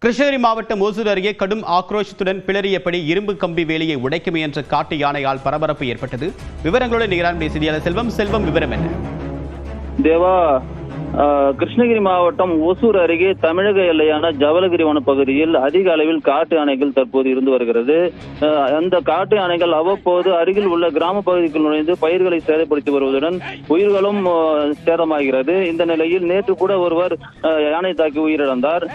கிருஷ்ணகிரி மாவட்டம் ஓசூர் அருகே கடும் ஆக்ரோஷத்துடன் பிளறியபடி இரும்பு கம்பி வேலியை உடைக்க முயன்ற காட்டு யானையால் பரபரப்பு ஏற்பட்டது. விவரங்களுடன் நிகழ்ச்சி செய்தியாளர் செல்வம் விவரம் என்ன? தேவா, கிருஷ்ணகிரி மாவட்டம் ஓசூர் அருகே தமிழக எல்லையான ஜவலகிரி வனப்பகுதியில் அதிக அளவில் காட்டு யானைகள் தற்போது இருந்து வருகிறது. அந்த காட்டு யானைகள் அவ்வப்போது அருகில் உள்ள கிராம பகுதிக்குள் நுழைந்து பயிர்களை சேதப்படுத்தி வருவதுடன் உயிர்களும் சேதமாகிறது. இந்த நிலையில் நேற்று கூட ஒருவர் யானை தாக்கி உயிரிழந்தார்.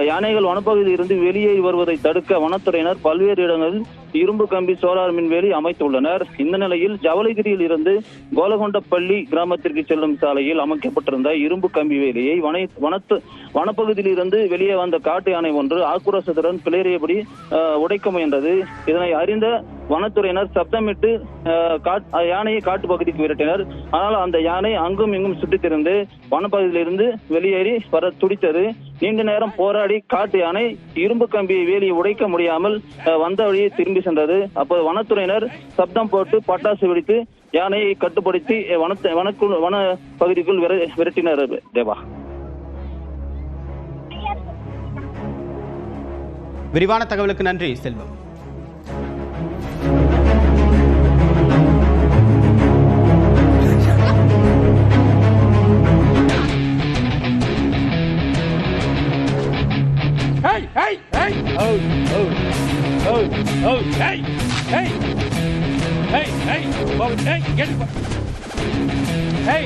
யானைகள் வனப்பகுதியில் இருந்து வெளியே வருவதை தடுக்க வனத்துறையினர் பல்வேறு இடங்களில் இரும்பு கம்பி சோலார் மின்வேலி அமைத்துள்ளனர். இந்த நிலையில் ஜவலகிரியில் இருந்து கோலகொண்டப்பள்ளி கிராமத்திற்கு செல்லும் சாலையில் அமைக்கப்பட்டிருந்த இரும்பு கம்பி வேலியை வனப்பகுதியில் இருந்து வெளியே வந்த காட்டு யானை ஒன்று ஆக்ரோஷத்துடன் பிளறியபடி உடைக்க முயன்றது. இதனை அறிந்த வனத்துறையினர் சப்தமிட்டு யானையை காட்டு பகுதிக்கு விரட்டினர். ஆனால் அந்த யானை அங்கும் இங்கும் சுற்றித் திரிந்து வனப்பகுதியிலிருந்து வெளியேறி வர துடித்தது. நீண்ட நேரம் போராடி காட்டு யானை இரும்பு கம்பியை வேலியை உடைக்க முடியாமல் வந்த வழியை திரும்பி சென்றது. அப்போது வனத்துறையினர் சப்தம் போட்டு பட்டாசு வெடித்து யானையை கட்டுப்படுத்தி வன பகுதிக்குள் விரட்டினர். தேவா, விரிவான தகவலுக்கு நன்றி செல்வம். Hey, hey, hey! Oh, oh, oh, oh, hey, hey, hey, hey, hey, get it. Hey,